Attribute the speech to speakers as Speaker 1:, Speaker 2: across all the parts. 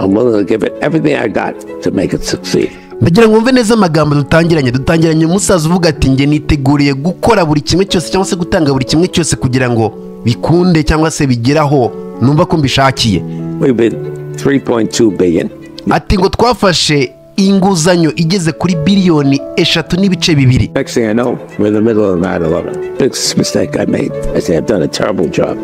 Speaker 1: I'm willing to give it everything I got to make it succeed.
Speaker 2: Ndagira ngo mve neza amagambo dutangiranye umusaza uvuga ati nge niteguriye gukora buri kimwe cyose cyangwa se gutanga buri kimwe cyose kugira ngo bikunde cyangwa se bigeraho numva ko mbishakiye.
Speaker 1: We've been 3.2 billion.
Speaker 2: Ati ngo twafashe inguzanyo igeze kuri biliyoni 3.2.
Speaker 1: Next thing I know, we're in the middle of 9/11. Big mistake I made. I say I've done a terrible job.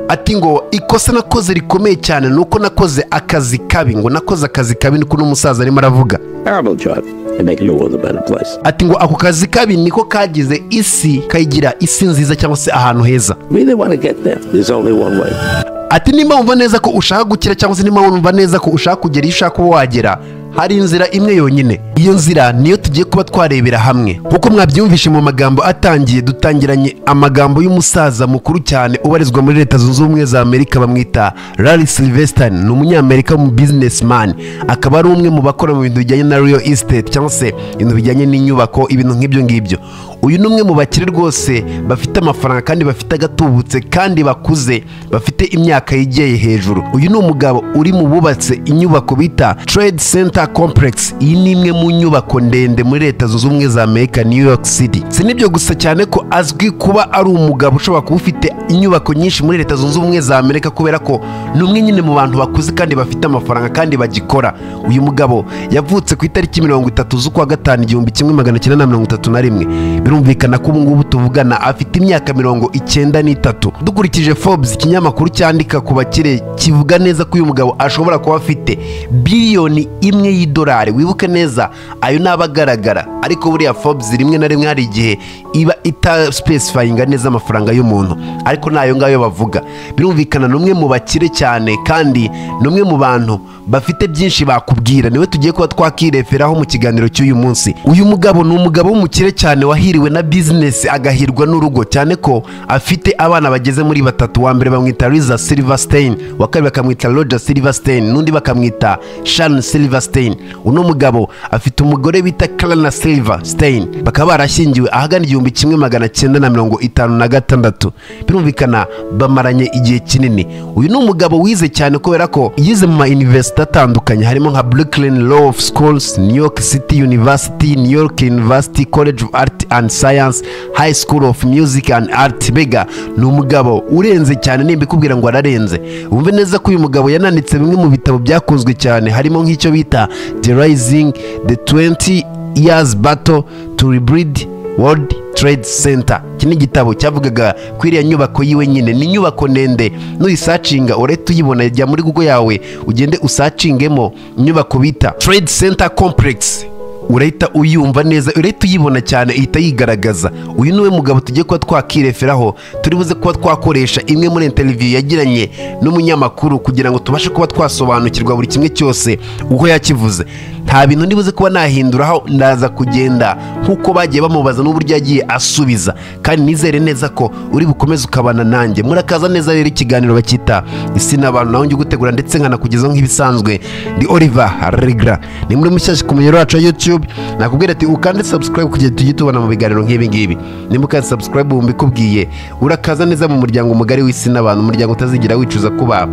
Speaker 2: Ati ngo ikosa nakoze rikomeye cyane nuko nakoze akazi kabi, ngo nakoze akazi kabi niko n'umusaza arimo aravuga.
Speaker 1: Terrible job. And make the world a better place.
Speaker 2: Ati ngo ako kazi kabi niko kagize isi kayigira isi nziza cyangwa se ahantu heza.
Speaker 1: Really want to get there. There's only one way.
Speaker 2: Ati nimba wumva neza ko ushaka gukira cyangwa se nimba wumva neza ko ushaka kugera iyo ushaka kuba wagera, hari inzira imwe yonyine. Iyo nzira niyo tugiye kuba twarebera hamwe. Kuko mwabyumvishe mu magambo atangiye, dutangiranye amagambo y'umusaza mukuru cyane ubarizwa muri Leta Zunze Ubumwe za Amerika, bamwita Larry Silverstein. Ni umunyamerika mu businessman, akaba ari umwe mu bakora mu bintu bijyanye na real estate cyangwa se ibintu bijyanye n'inyubako, ibintu nk'ibyo ngibyo. Uyu numwe mu bakire rwose bafite amafaranga kandi bafite agatubutse kandi bakuze, bafite imyaka yigeye hejuru. Uyu ni umugabo uri mu bubatse inyubako bita Trade Center Complex. Iyi ni imwe mu nyubako ndende muri Leta Zunze Ubumwe za Amerika, New York City. Si nibyo gusa cyane ko azwi kuba ari umugabo ushobora kuba ufite inyubako nyinshi muri Leta Zunze Ubumwe za Amerika, kubera ko ni umwe nyine mu bantu bakuze kandi bafite amafaranga kandi bagikora. Uyu mugabo yavutse ku itariki 30 z'ukwa gatanu 1931. Birumvikana ko ubu ngubu tuvugana afite imyaka 93. Dukurikije Forbes, ikinyamakuru cyandika ku bakire, kivuga neza ko uyu mugabo ashobora kuba afite biliyoni 1 y'idolari. Wibuke neza ayo nabagaragara, ariko buriya Forbes rimwe na rimwe hari igihe iba ita specifying neza amafaranga y'umuntu, ariko nayo ngayo bavuga. Birumvikana numwe mu bakire cyane kandi numwe mu bantu bafite byinshi bakubwira. Niwe tugiye kuba twakireferaho mu kiganiro cy'uyu munsi. Uyu mugabo ni umugabo w'umukire cyane wahiriwe na business agahirwa n'urugo, cyane ko afite abana bageze muri 3. Wa mbere bamwita Lisa Silverstein, wa kabiri bakamwita Roger Silverstein, n'undi bakamwita Sharon Silverstein. Uno mugabo afite umugore bita Clara Silverstein, bakaba barashyingiwe ahagana 1956. Birumvikana bamaranye igihe kinini. Uyu ni umugabo wize cyane kubera ko yize mu university atandukanye, harimo nka Brooklyn Law of Schools, New York City University, New York University College of Art and Science, High School of Music and Art. Bega ni umugabo urenze cyane, nimba kubwira ngo ararenze. Wumve neza ko uyu mugabo yananditse bimwe mu bitabo byakunzwe cyane, harimo nk'icyo bita The Rising, The 20 Years Battle to Rebuild World Trade Center. Iki ni igitabo cyavugaga kuri iriya nyubako yiwe nyine. Ni inyubako ndende, nuyisacinga urahita uyibona. Jya muri Google yawe ugende usacingemo inyubako bita Trade Center Complex, urahita uyumva neza, urahita uyibona cyane, ihita yigaragaza. Uyu niwe mugabo tugiye kuba twakireferaho, turi buze kuba twakoresha imwe muri interview yagiranye n'umunyamakuru kugira ngo tubashe kuba twasobanukirwa buri kimwe cyose uko yakivuze. Nta bintu ndibuze kuba nahinduraho, ndaza kugenda nkuko bagiye bamubaza n'uburyo yagiye asubiza, kandi nizere neza ko uri bukomeze ukabana nanjye. Murakaza neza rero ikiganiro bakita Isi n'Abantu, naho ngiye gutegura ndetse nkanakugezaho nk'ibisanzwe. Ndi Oliver Regra, ni muri Mbicyesha ku muyoboro wacu wa YouTube. Nakubwira ati ukande subscribe kugira tujye tubona mu biganiro nk'ibi ngibi. Nimba ukande subscribe mbikubwiye, urakaza neza mu muryango mugari w'Isi n'Abantu, umuryango utazigira wicuza kuba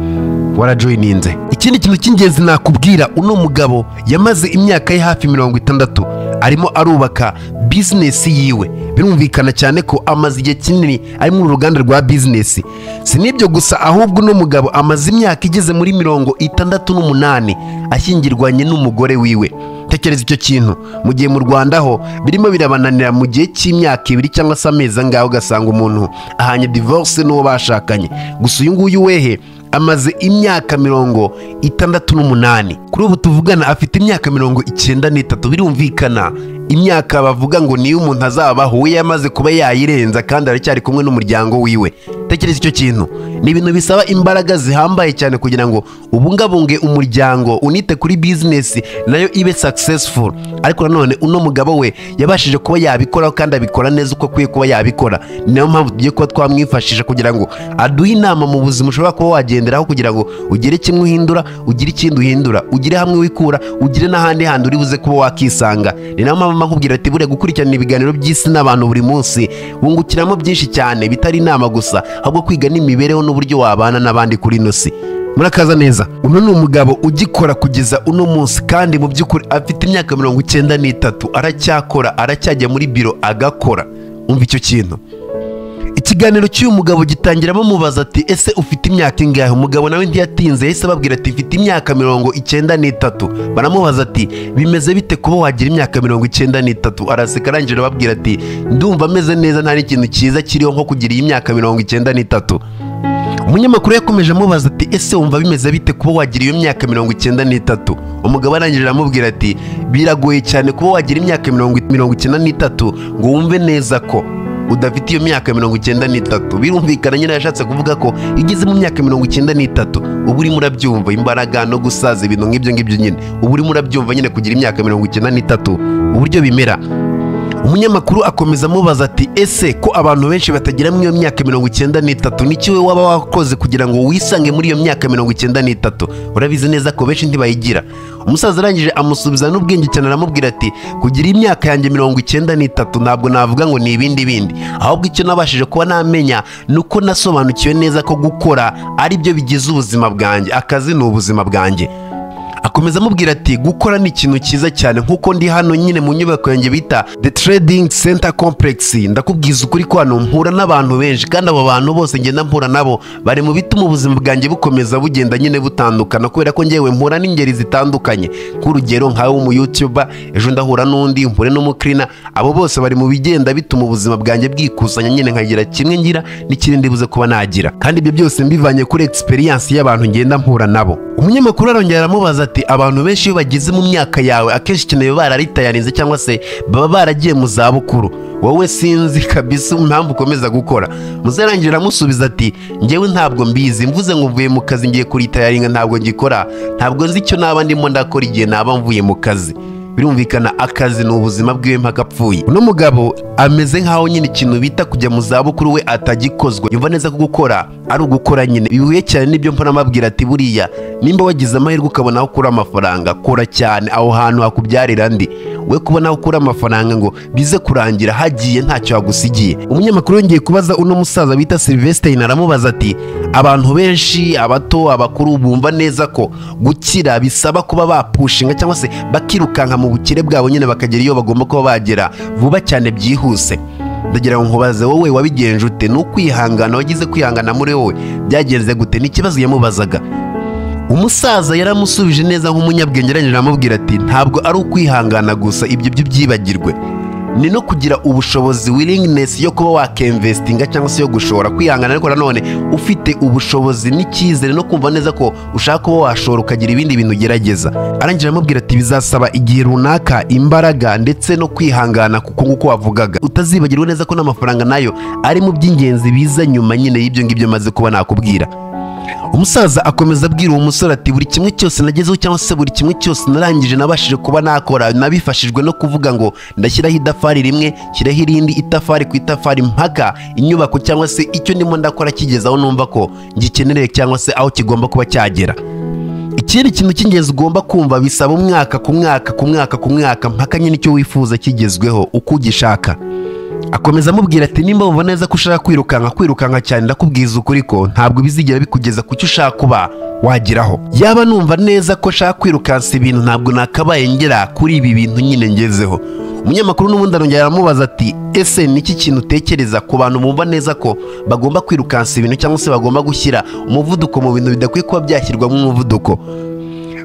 Speaker 2: warajoyininze. Ikindi kintu cy'ingenzi nakubwira, uno mugabo yamaze imyaka ye hafi 60 arimo arubaka business yiwe. Birumvikana cyane ko amaze igihe kinini ari mu ruganda rwa business. Si nibyo gusa, ahubwo uno mugabo amaze imyaka igeze muri 68 ashyingirwanye n'umugore wiwe. Tekereza icyo kintu, mu gihe mu Rwanda ho birimo birabananira mu gihe cy'imyaka 2 cyangwa se amezi angaho ugasanga umuntu ahanye divorce n'uwo bashakanye. Gusa uyu nguyu wehe amaze imyaka 68. Kuri ubu tuvugana afite imyaka 93. Birumvikana imyaka bavuga ngo niyo umuntu azabaho, we yamaze kuba yayirenza kandi aracyari kumwe n'umuryango wiwe. Tekereza icyo kintu, ni ibintu bisaba imbaraga zihambaye cyane kugira ngo ubungabunge umuryango, unite kuri business nayo ibe successful. Ariko nanone uno mugabo we yabashije kuba yabikora kandi abikora neza uko akwiye kuba yabikora. Niyo mpamvu tugiye kuba twamwifashisha kugira ngo aduhe inama mu buzima ushobora kuba wagenderaho kugira ngo ugire kimwe uhindura, ugire ikindi uhindura, ugire hamwe wikura, ugire n'ahandi handi uri buze kuba wakisanga. Ni nayo mpamvu nkubwira ati bure gukurikirana ibiganiro by'Isi n'Abantu buri munsi, wungukiramo byinshi cyane, bitari inama gusa, ahubwo kwiga n'imibereho n'uburyo wabana n'abandi kuri ino si. murakaza neza. Uno ni umugabo ugikora kugeza uno munsi kandi mu by'ukuri afite imyaka 93 aracyakora, aracyajya muri biro agakora. Umva icyo kintu. Ikiganiro cy'uyu mugabo gitangira bamubaza ati ese ufite imyaka ingahe? Umugabo nawe ntiyatinze yahise ababwira ati mfite imyaka 93. Baramubaza ati bimeze bite kuba wagira imyaka 93? Araseka arangije ababwira ati ndumva ameze neza, nta n'ikintu cyiza kiriho nko kugira iyi myaka 93. Umunyamakuru yakomeje amubaza ati ese wumva bimeze bite kuba wagira iyo myaka 93? Umugabo arangije aramubwira ati biragoye cyane kuba wagira imyaka 93 ngo wumve neza ko udafite iyo myaka 93. Birumvikana nyine yashatse kuvuga ko igeze mu myaka 93 ubu urimo urabyumva imbaraga no gusaza ibintu nk'ibyo nyine, ubu urimo urabyumva nyine kugira imyaka 93 uburyo bimera. Umunyamakuru akomeza amubaza ati ese ko abantu benshi batagira mu iyo myaka 93 n'iki we waba wakoze kugira ngo wisange muri iyo myaka 93? Urabizi neza ko benshi ntibayigira. Umusaza arangije amusubiza n'ubwenge cyane aramubwira ati kugira imyaka yanjye 93 ntabwo navuga ngo ni ibindi, ahubwo icyo nabashije kuba namenya nuko nasobanukiwe neza ko gukora ari byo bigize ubuzima bwanjye, akazi ni ubuzima bwanjye. Akomeza amubwira ati gukora ni ikintu cyiza cyane, nkuko ndi hano nyine mu nyubako yanjye bita The Trading Center Complex. Ndakubwiza ukuri ko hano mpura n'abantu benshi kandi abo bantu bose ngenda mpura nabo bari mu bituma ubuzima bwanjye bukomeza bugenda nyine butandukana, kubera ko ngewe mpura n'ingeri zitandukanye. K'urugero nkawe mu YouTuber, ejo ndahura n'undi mpure n'umukrina, abo bose bari mu bigenda bituma ubuzima bwanjye bwikusanya nyine nkagira kimwe ngira n'ikindi buze kuba nagira, kandi ibyo byose mbivanye kuri experience y'abantu ngenda mpura nabo. Umunyamakuru arongera aramubaza ati abantu benshi iyo bageze mu myaka yawe akenshi cyane bararitayarinze cyangwa se baba baragiye mu zabukuru, wowe sinzi kabisa impamvu ukomeza gukora. Muzarangira amusubiza ati ngewe ntabwo mbizi, mvuze ngo mvuye mu kazi ngiye kuritayaringa ntabwo ngikora, ntabwo nzi icyo naba ndimo ndakora igihe naba mvuye mu kazi. Birumvikana akazi ni ubuzima bwiwe mpaka apfuye. Uno mugabo ameze nkaho nyine ikintu bita kujya mu zabukuru we atagikozwe, yumva neza ko gukora ari ugukora nyine. Bihuye cyane n'ibyo mpora mabwira ati buriya nimba wagize amahirwe ukabona aho ukura amafaranga, kora cyane aho hantu hakubyarira ndi. We kubona aho ukura amafaranga ngo bize kurangira hagiye ntacyo hagusigiye. Umunyamakuru yongeye kubaza uno musaza bita Sylvester, aramubaza ati abantu benshi abato abakuru bumva neza ko gukira bisaba kuba bapushinga cyangwa se bakirukanka mu bukire bwabo nyine bakagera iyo bagomba kuba bagera vuba cyane byihuse. Ndagira ngo nkubaze wowe wabigenje ute? N'ukwihangana wagize kwihangana muri wowe byagenze gute? N'ikibazo yamubazaga. Umusaza yaramusubije neza nk'umunyabwenge, arangije aramubwira ati ntabwo ari ukwihangana gusa, ibyo byo byibagirwe, ni no kugira ubushobozi, willingness yo kuba wakemvestinga cyangwa se yo gushora. Kwihangana ariko nanone ufite ubushobozi n'icyizere no kumva neza ko ushaka kuba washora ukagira ibindi bintu ugerageza. Arangije aramubwira ati bizasaba igihe runaka, imbaraga ndetse no kwihangana, kuko nguko wavugaga utazibagirwa neza ko n'amafaranga nayo ari mu by'ingenzi biza nyuma nyine y'ibyo ngibyo maze kuba nakubwira. Umusaza akomeza abwira uwo musore ati buri kimwe cyose nagezeho cyangwa se buri kimwe cyose narangije nabashije kuba nakora nabifashijwe no kuvuga ngo ndashyiraho idafari rimwe shyiraho irindi itafari ku itafari mpaka inyubako cyangwa se icyo ndimo ndakora kigezaho numva ko ngikenereye cyangwa se aho kigomba kuba cyagera. Ikindi kintu cy'ingenzi ugomba kumva bisaba umwaka ku mwaka mpaka nyine icyo wifuza kigezweho uko ugishaka. Akomeza amubwira ati nimba wumva neza ko ushaka kwirukanka cyane, ndakubwiza ukuri ko ntabwo bizigera bikugeza ku cyo ushaka kuba wageraho. Yaba numva neza ko ushaka kwirukansa ibintu ntabwo nakabaye ngera kuri ibi bintu nyine ngezeho. Umunyamakuru n'ubundi arongera aramubaza ati ese niki kintu utekereza ku bantu bumva neza ko bagomba kwirukansa ibintu cyangwa se bagomba gushyira umuvuduko mu bintu bidakwiye kuba byashyirwamo umuvuduko?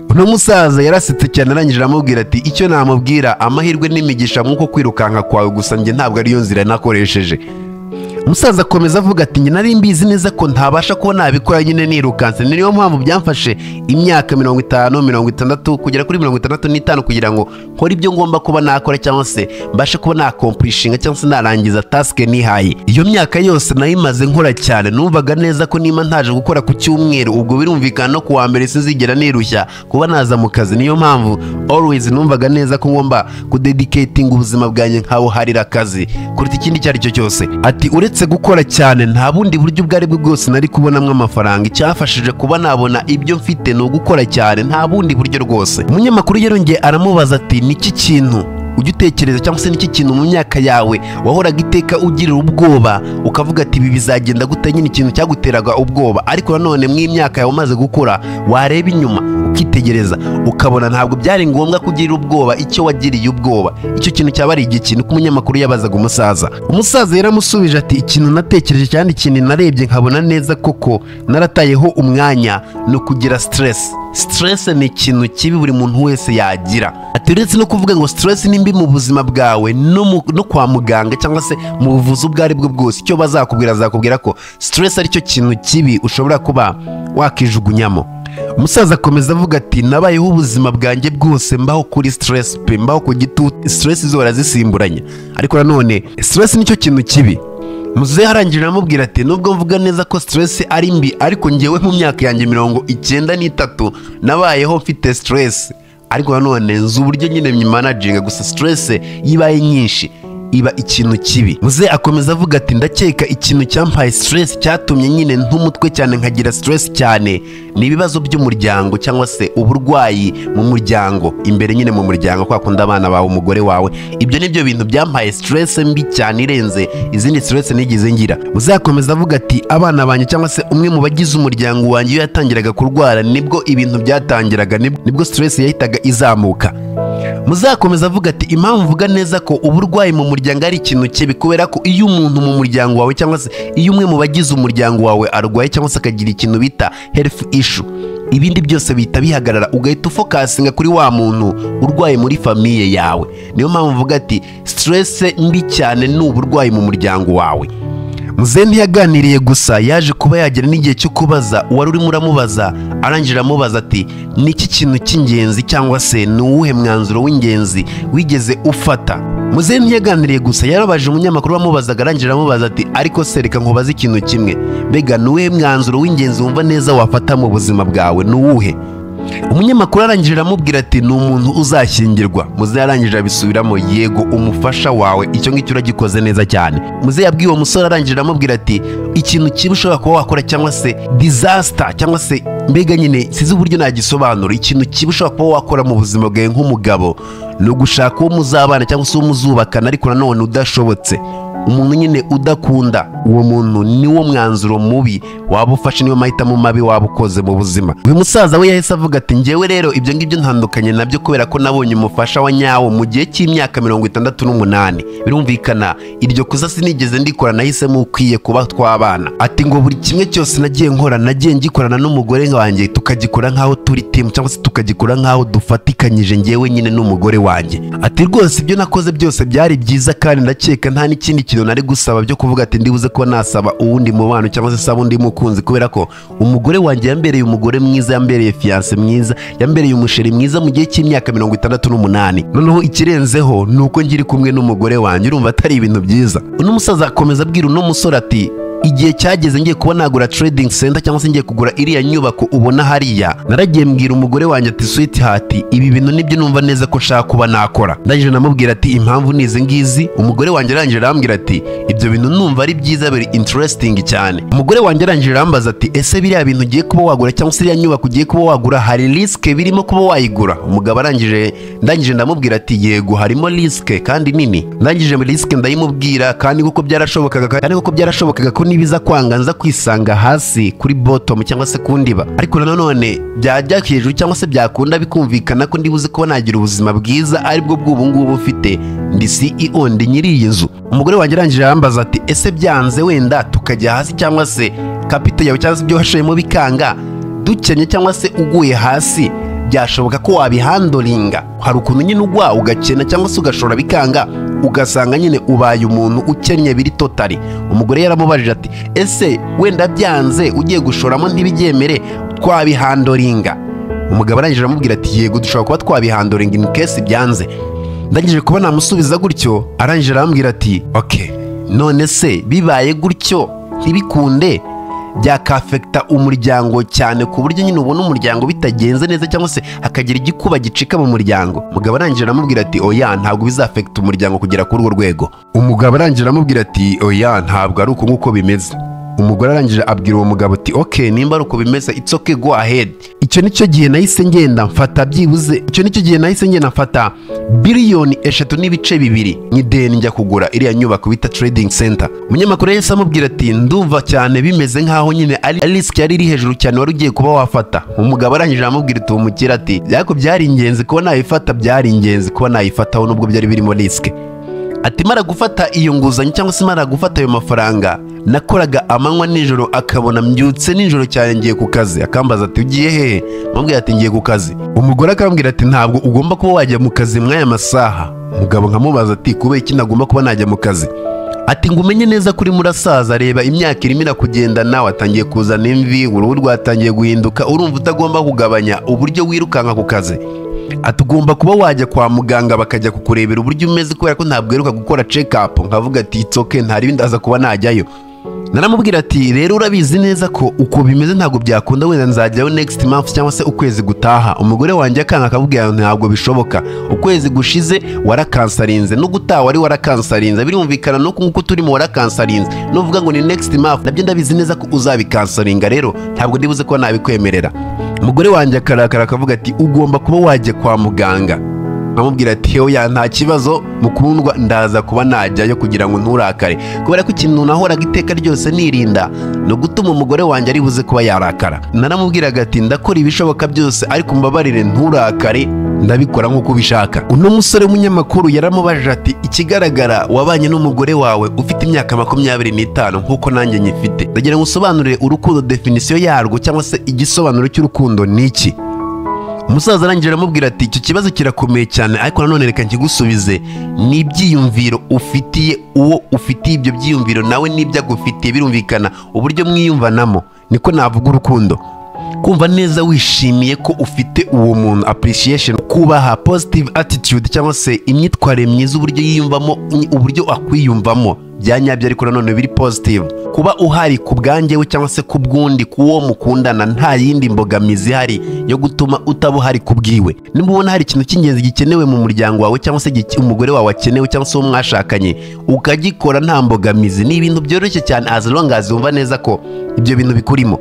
Speaker 2: Uno musaza yarasetse cyane, arangije aramubwira ati icyo namubwira amahirwe n'imigisha nk'uko kwirukanka kwawe gusa njye ntabwo ariyo nzira nakoresheje. Umusaza akomeza avuga ati njye nari mbizi neza ko ntabasha kuba nabikora nyine nirukanse, niyo mpamvu byamfashe imyaka 50 60 kugera kuri 65 kugira ngo nkore ibyo ngomba kuba nakora cyangwa se mbashe kuba nakompulishinga cyangwa se narangiza task nihaye. Iyo myaka yose nayimaze nkora cyane, numvaga neza ko nima ntaje gukora ku cyumweru ubwo birumvikana no kuwa mbere sinzigera nirushya kuba naza mu kazi. Niyo mpamvu always numvaga neza ko ngomba kudedicating ubuzima bwanjye nkaho harira akazi kuruta ikindi cyari cyo cyose. Ati uretse gukora cyane nta bundi buryo bwari bwo bwose nari kubonamwe amafaranga, icyafashije kuba nabona ibyo mfite no gukora cyane, nta bundi buryo rwose. Umunyamakuru yarongeye aramubaza ati niki kintu ujye utekereza cyangwa se n'iki kintu mu myaka yawe wahoraga iteka ugirira ubwoba ukavuga ati ibi bizagenda gute, nyine ikintu cyaguteraga ubwoba, ariko nanone mu imyaka yawe umaze gukura wareba inyuma ukitegereza ukabona ntabwo byari ngombwa kugirira ubwoba icyo wagiriye ubwoba. Icyo kintu cyaba ari igikintu ko umunyamakuru yabazaga umusaza yaramusubije ati ikintu natekereje cyane ikintu narebye nkabona neza koko naratayeho umwanya no kugira stress ni ikintu kibi buri muntu wese yagira. Ati uretse no kuvuga ngo stress ni mbi mu buzima bwawe no kwa muganga cyangwa se mu buvuzi ubwo ari bwo bwose, icyo bazakubwira ko stress ari cyo kintu kibi ushobora kuba wakijugunyamo. Umusaza akomeza avuga ati nabayeho ubuzima bwanjye bwose mbaho kuri stress pe, mbaho ku gitutu, stress zora zisimburanye, ariko nanone stress nicyo kintu kibi. Muzehe arangije aramubwira ati nubwo mvuga neza ko stress ari mbi, ariko ngewe mu myaka yanjye 93 nabayeho mfite stress, ariko nanone nzi uburyo nyine managinga, gusa stress yibaye nyinshi iba ikintu kibi. Muzehe akomeza avuga ati ndakeka ikintu cyampaye stress cyatumye nyine ntumutwe cyane nkagira stress cyane ni ibibazo by'umuryango cyangwa se uburwayi mu muryango, imbere nyine mu muryango kwa kunda abana bawe, umugore wawe, ibyo nibyo bintu byampaye stress mbi cyane irenze izindi stress nigize ngira. Muzehe akomeza avuga ati abana banjye cyangwa se umwe mu bagize umuryango wanjye iyo yatangiraga kurwara nibwo ibintu byatangiraga, nibwo stress yahitaga izamuka. Muzakomeza avuga ati impamvu mvuga neza ko uburwayi mu muryango ari ikintu kibi kubera ko iyo umuntu mu muryango wawe cyangwa se iyo umwe mu bagize umuryango wawe arwaye cyangwa se akagira ikintu bita health issue, ibindi byose bihita bihagarara ugahita ufokasinga kuri wa muntu urwaye muri famiye yawe. Niyo mpamvu mvuga ati stress mbi cyane ni uburwayi mu muryango wawe. Muzehe ntiyaganiriye gusa, yaje kuba yagera n'igihe cyo kubaza uwari urimo uramubaza, arangije amubaza ati niki kintu cy'ingenzi cyangwa se ni uwuhe mwanzuro w'ingenzi wigeze ufata. Muzehe ntiyaganiriye gusa, yarabaje umunyamakuru wamubazaga, arangije amubaza ati ariko se reka nkubaze ikintu kimwe, mbega ni uwuhe mwanzuro w'ingenzi wumva neza wafata mu buzima bwawe, ni uwuhe? Umunyamakuru arangije aramubwira ati ni umuntu uzashyingirwa. Muzehe arangije abisubiramo, yego umufasha wawe, icyo ngicyo uragikoze neza cyane. Muzehe yabwiye uwo musore, arangije aramubwira ati ikintu kibi ushobora kuba wakora cyangwa se disaster cyangwa se mbega nyine sizi uburyo nagisobanura, ikintu kibi ushobora kuba wakora mu buzima bwawe nk'umugabo ni ugushaka uwo muzabana cyangwa se uwo muzubakana ariko nanone udashobotse, umuntu nyine udakunda, uwo muntu niwo mwanzuro mubi waba ufashe, niyo mahitamo mabi waba ukoze mu buzima. Uyu musaza we yahise avuga ati ngewe rero ibyo ngibyo ntandukanye nabyo kubera ko nabonye umufasha wa nyawo mu gihe cy'imyaka 68. Birumvikana iryo kosa sinigeze ndikora, nahisemo ukwiye kuba twabana. Ati ngo buri kimwe cyose nagiye nkora nagiye ngikorana n'umugore wanjye, tukagikora nkaho turi team cyangwa se tukagikora nkaho dufatikanyije ngewe nyine n'umugore wanjye. Ati rwose ibyo nakoze byose byari byiza kandi ndakeka nta n'ikindi kintu nari gusaba byo kuvuga ati ndibuze ko nasaba uwundi mubano cyangwa se saba undi mukunzi, kubera ko umugore wanjye yambereye umugore mwiza, yambereye fiance mwiza, yambereye umusheri mwiza mu gihe cy'imyaka 68. Noneho ikirenzeho ni uko ngiri kumwe n'umugore wanjye. Urumva atari ibintu byiza? Uno musaza akomeza abwira uno musore ati igihe cyageze ngiye kuba nagura trading center cyangwa se ngiye kugura iriya nyubako ubona hariya, naragiye mbwira umugore wanjye ati sweetheart, ibi bintu nibyo numva neza ko nshaka kuba nakora. Ndangije namubwira ati impamvu nizi ngizi. Umugore wanjye arangije arambwira ati ibyo bintu numva ari byiza, very interesting cyane. Umugore wanjye arangije arambaza ati ese biriya bintu ugiye kuba wagura cyangwa se iriya nyubako ugiye kuba wagura hari risk birimo kuba wayigura? Umugabo ndangije ndamubwira ati yego harimo risk kandi nini. Ndangije risk ndayimubwira kandi kuko byarashobokaga ko nibiza kwanga nza kwisanga hasi kuri bottom cyangwa se kundiba, ariko nanone byajya hejuru cyangwa se byakunda bikumvikana ko ndibuze kuba nagira ubuzima bwiza aribwo bw'ubu ngubu ufite, ndi CEO, ndi nyiri iyi nzu. Umugore wanjye arangije arambaza ati ese byanze wenda tukajya hasi cyangwa se capital yawe cyangwa se ibyo washoyemo bikanga dukenye cyangwa se uguye hasi byashoboka ko wabihandoringa? Hari ukuntu nyine ugwa ugakena cyangwa se ugashora bikanga ugasanga nyine ubaye umuntu ukennye biri totally. Umugore yaramubajije ati ese wenda byanze ugiye gushoramo ntibigemere twabihandoringa? Umugabo arangije aramubwira ati yego dushobora kuba twabihandoringa in case byanze. Ndangije kuba namusubiza gutyo, arangije arambwira ati okay, none se bibaye gutyo ntibikunde byakafekta umuryango cyane ku buryo nyine ubona umuryango bitagenze neza cyangwa se hakagira igikuba gicika mu muryango? Umugabo arangije aramubwira ati oya, ntabwo bizafekta umuryango kugera kuri urwo rwego. Umugabo arangije aramubwira ati oya, ntabwo ari uko nguko bimeze. umugore arangije abwira uwo mugabo ati okay nimba ari uko bimeze it's okay go ahead. Icyo nicyo gihe nahise ngenda mfata byibuze biliyoni 3.2 nk'ideni njya kugura iriya nyubako bita trading center. Umunyamakuru yahise amubwira ati ndumva cyane bimeze nkaho nyine ari risk yari iri hejuru cyane wari ugiye kuba wafata. Umugabo arangije amubwira ati umukira ati yako byari ingenzi kuba nayifata, byari ingenzi kuba nayifataho nubwo byari birimo risk. Ati mara gufata iyo nguzanyo cyangwa se mara gufata ayo mafaranga nakoraga amanywa nijoro, akabona mbyutse nijoro cyane ngiye ku kazi, akambaza ati ugiye hehe? Mubwira ati ngiye ku kazi. Umugore akambwira ati ntabwo ugomba kuba wajya mu kazi mwaya masaha. Umugabo nkamubaza ati kubera iki nagomba kuba najya mu kazi? Ati ngo umenye neza kuri murasaza, reba imyaka irimo irakugendana, watangiye kuzana imvi, uruhu rwatangiye guhinduka, urumva utagomba kugabanya uburyo wirukanka ku kazi. Atugomba kuba wajya kwa muganga bakajya kukurebera uburyo umeze, kubera ko ntabwo heruka gukora check up. Nkavuga ati it's okay ntari bindaza kuba najyayo. Naramubwira ati rero urabizi neza ko uko bimeze ntabwo byakunda, wenda nzajyayo next month cyangwa se ukwezi gutaha. Umugore wanjye akanga akabwira ntabwo bishoboka, ukwezi gushize warakansarinze no gutaha wari warakansarinze, birumvikana no kuko turimo warakansarinze no vuga ngo ni next month, nabyo ndabizi neza ko uzabikansaringa, rero ntabwo ndibuze ko nabikwemerera. Umugore wanjye akarakara akavuga ati ugomba kuba wajya kwa muganga. Amubwira ati oya nta kibazo mukundwa, ndaza kuba najyayo kugira ngo nturakare, kubera ko ikintu nahoraga iteka ryose nirinda no gutuma umugore wanjye ari buze kuba yarakara. Naramubwiraga ati ndakora ibishoboka byose ariko mbabarire nturakare, ndabikora nk'uko ubishaka. Uno musore w'umunyamakuru yaramubajije ati ikigaragara wabanye n'umugore wawe ufite imyaka 25 nk'uko nanjye nyifite, ndagira ngo usobanurire urukundo, definition yarwo cyangwa se igisobanuro cy'urukundo ni iki? Umusaza arangije aramubwira ati icyo kibazo kirakomeye cyane, ariko nanone reka nkigusubize, ni ibyiyumviro ufitiye uwo ufitiye ibyo byiyumviro nawe n'ibyo agufitiye, birumvikana uburyo mwiyumvanamo niko navuga urukundo. Kumva neza wishimiye ko ufite uwo muntu, appreciation, kubaha, positive attitude cyangwa se imyitwarire myiza, uburyo yiyumvamo, uburyo akwiyumvamo byanyabyo ariko nanone biri positive. Kuba uhari ku bwanjyewe cyangwa se ku bwundi, kuwo mukundana, nta yindi mbogamizi hari yo gutuma utaba uhari kubwiwe. Nimba ubona hari ikintu cy'ingenzi gikenewe mu muryango wawe cyangwa se umugore wawe akenewe cyangwa se mwashakanye, ukagikora nta mbogamizi, ni ibintu byoroshye cyane as long as wumva neza ko ibyo bintu bikurimo.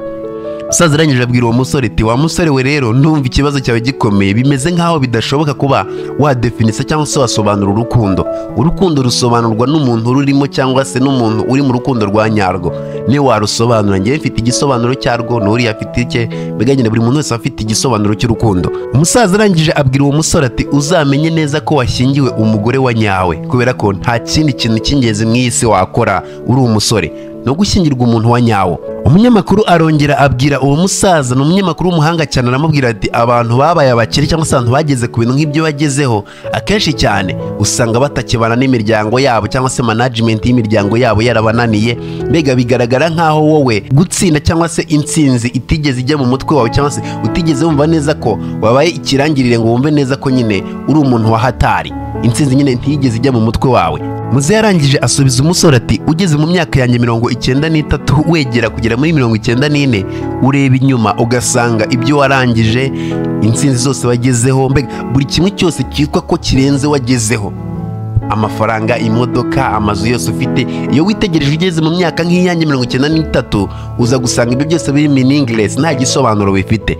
Speaker 2: Musaza arangije abwira uwo musore ati wa musore we rero ndumva ikibazo cyawe gikomeye, bimeze nkaho bidashoboka kuba wadefinisa cyangwa se wasobanura urukundo. Urukundo rusobanurwa n'umuntu rurimo cyangwa se n'umuntu uri mu rukundo rwa nyarwo, ni warusobanura. Ngiye mfite igisobanuro cyarwo, n'uri afite icye, beganyine buri muntu wese afite igisobanuro cy'urukundo. Umusaza arangije abwira uwo musore ati uzamenye neza ko washyingiwe umugore wa nyawe, kubera ko nta kindi kintu cy'ingenzi mu isi wakora uri umusore no gushyingirwa umuntu wa nyawo. Umunyamakuru arongera abwira uwo musaza, ni umunyamakuru w'umuhanga cyane, aramubwira ati abantu babaye abakire cyangwa se abantu bageze ku bintu nk'ibyo bagezeho, akenshi cyane usanga batakibana n'imiryango yabo cyangwa se management y'imiryango yabo yarabananiye. Mbega bigaragara nkaho wowe gutsinda cyangwa se intsinzi itigeze ijya mu mutwe wawe, cyangwa se utigeze wumva neza ko wabaye ikirangirire ngo wumve neza ko nyine uri umuntu wa hatari. Intsinzi nyine ntigeze ijya mu mutwe wawe. Muze yarangije asubiza umusore ati ugeze mu myaka yanjye 93 wegera kugera muri 94, ureba inyuma ugasanga ibyo warangije, intsinzi zose wagezeho, mbega buri kimwe cyose cyitwa ko kirenze wagezeho, amafaranga, imodoka, amazu yose ufite. Iyo witegereje ugeze mu myaka nk'iyanjye 93 uza gusanga ibyo byose biri meaningless, nta gisobanuro bifite.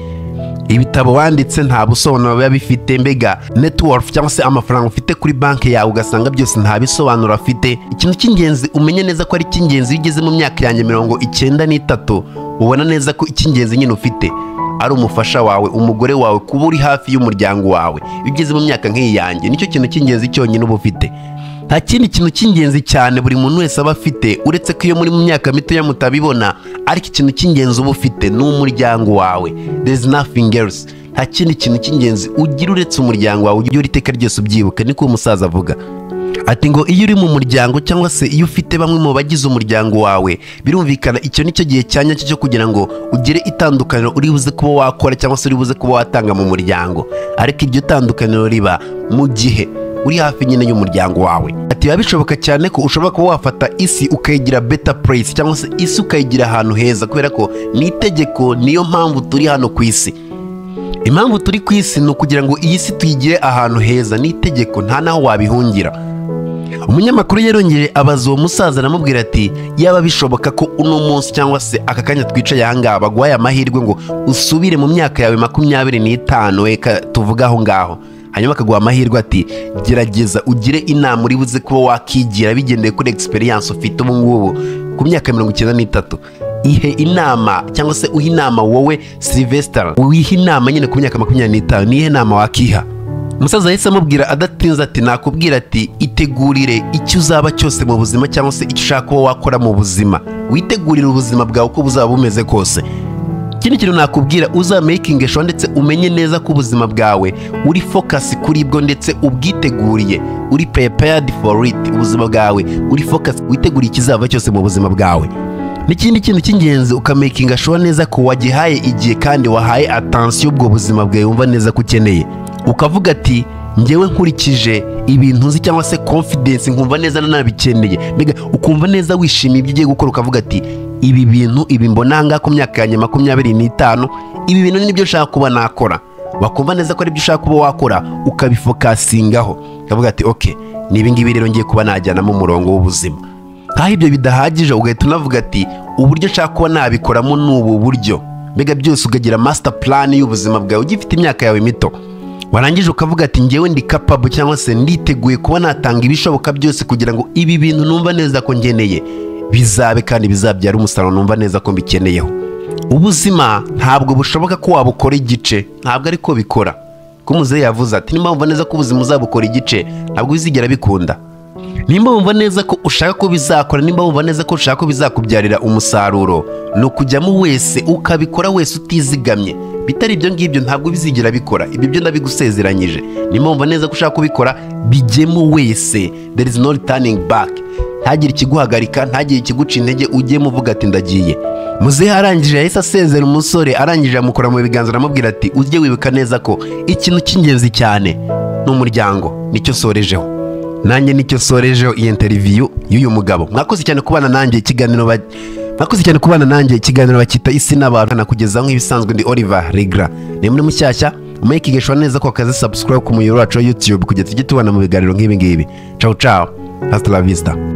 Speaker 2: Ibitabo wanditse nta busobanuro biba bifite, mbega net worth cyangwa se amafaranga ufite kuri banki yawe ugasanga byose nta bisobanuro afite. Ikintu cy'ingenzi umenye neza ko ari cy'ingenzi iyo ugeze mu myaka yanjye 93 ubona neza ko icy'ingenzi nyine ufite ari umufasha wawe, umugore wawe, kuba uri hafi y'umuryango wawe. Iyo ugeze mu myaka nk'iyi yanjye nicyo kintu cy'ingenzi cyonyine uba ufite. Nta kindi kintu cy'ingenzi cyane buri muntu wese aba afite, uretse ko iyo muri mu myaka mito ya mutabibona, ariko ikintu cy'ingenzi uba ufite ni umuryango wawe. There's nothing else. Nta kindi kintu cy'ingenzi ugira uretse umuryango wawe, ujye uriteka ryose ubyibuka. Niko umusaza avuga ati ngo iyo uri mu muryango cyangwa se iyo ufite bamwe mu bagize umuryango wawe, birumvikana icyo nicyo gihe cyanya cyo kugira ngo ugire itandukaniro uri buze kuba wakora cyangwa se uri buze kuba watanga mu muryango. Ariko iryo tandukaniro riba mu gihe uri hafi nyine y'umuryango wawe. Ati biba bishoboka cyane ko ushobora kuba wafata isi ukayigira better place cyangwa se isi ukayigira ahantu heza, kubera ko ni itegeko, niyo mpamvu turi hano ku isi. Impamvu turi ku isi ni ukugira ngo iyi si tuyigire ahantu heza, ni itegeko, nta naho wabihungira. Umunyamakuru yarongeye abaza uwo musaza aramubwira ati yaba bishoboka ko uno munsi cyangwa se aka kanya twicaye ahangaha baguhaye amahirwe ngo usubire mu myaka yawe 25 reka tuvuga aho ngaho, hanyuma akaguha amahirwe ati gerageza ugire inama uri buze kuba wakigira bigendeye kuri experience ufite ubu ngubu ku myaka 93, ihe inama cyangwa se uha inama wowe Sylvester wiha inama nyine ku myaka 25, nihe nama wakiha? Umusaza yahise amubwira adatinze ati nakubwira ati itegurire icyo uzaba cyose mu buzima cyangwa se icyo ushaka kuba wakora mu buzima, witegurire ubuzima bwawe uko buzaba bumeze kose. Ikindi kintu nakubwira making sure ndetse umenye neza ko ubuzima bwawe uri focus kuri bwo ndetse ubwiteguriye, uri prepared for it. Ubuzima bwawe uri focus, witeguriye ikizava cyose mu buzima bwawe. N'ikindi kintu cy'ingenzi ukamaking sure neza ko wagihaye igihe kandi wahaye attention ubwo buzima bwawe wumva neza ko ukeneye, ukavuga ati ngewe nkurikije ibintu nzi cyangwa se confidence nkumva neza nanabikeneye, mbega ukumva neza wishimiye ibyo ugiye gukora, ukavuga ati ibi bintu ibi mbonanga ku myaka yanjye 25, ibi bintu nibyo nshaka kuba nakora. Wakumva neza ko ari byo ushaka kuba wakora ukabifokasingaho, ukavuga ati okay ni ibi ngibi rero ngiye kuba najyana mu murongo w'ubuzima. Aho ibyo bidahagije ugahita unavuga ati uburyo nshaka kuba nabikoramo n'ubu buryo, mbega byose ukagira master plan y'ubuzima bwawe ugifite imyaka yawe mito. Warangije ukavuga ati ngewe ndi capable cyangwa se nditeguye kuba natanga ibishoboka byose kugira ngo ibi bintu numva neza ko ngeneye bizabe kandi bizabyara umusaruro numva neza ko mbikeneyeho. Ubuzima ntabwo bushoboka ko wabukora igice, ntabwo ariko bikora. Ko muzehe yavuze ati nimba wumva neza ko ubuzima uzabukora igice ntabwo bizigera bikunda. Nimba wumva neza ko ushaka ko bizakora, nimba wumva neza ko ushaka ko bizakubyarira umusaruro, no kujyamo wese ukabikora wese utizigamye. Bitari ibyo ngibyo ntabwo bizigera bikora. Ibyo byo ndabigusezeranyije. Nimba wumva neza ko ushaka kubikora bijyemo wese, there is no turning back. Ntagire ikiguhagarika, ntagire ikiguca intege, ujye muvuga ati ndagiye. Muzehe arangije yahise asezera umusore, arangije amukora mu biganza aramubwira ati ujye wibuka neza ko ikintu cy'ingenzi cyane n'umuryango. Nicyo sorejeho, nanjye nicyo sorejeho iyi interview y'uyu mugabo. Mwakoze cyane kubana nanjye ikiganiro bakita isi n'abantu, nakugeza nk'ibisanzwe ndi Oliver Regra. Ni muri Mbicyesha, making sure neza ko akaze subscribe ku muyoboro wacu wa YouTube kugira tujye tubana mu biganiro nk'ibi ngibi. Ciao ciao, hasta la vista.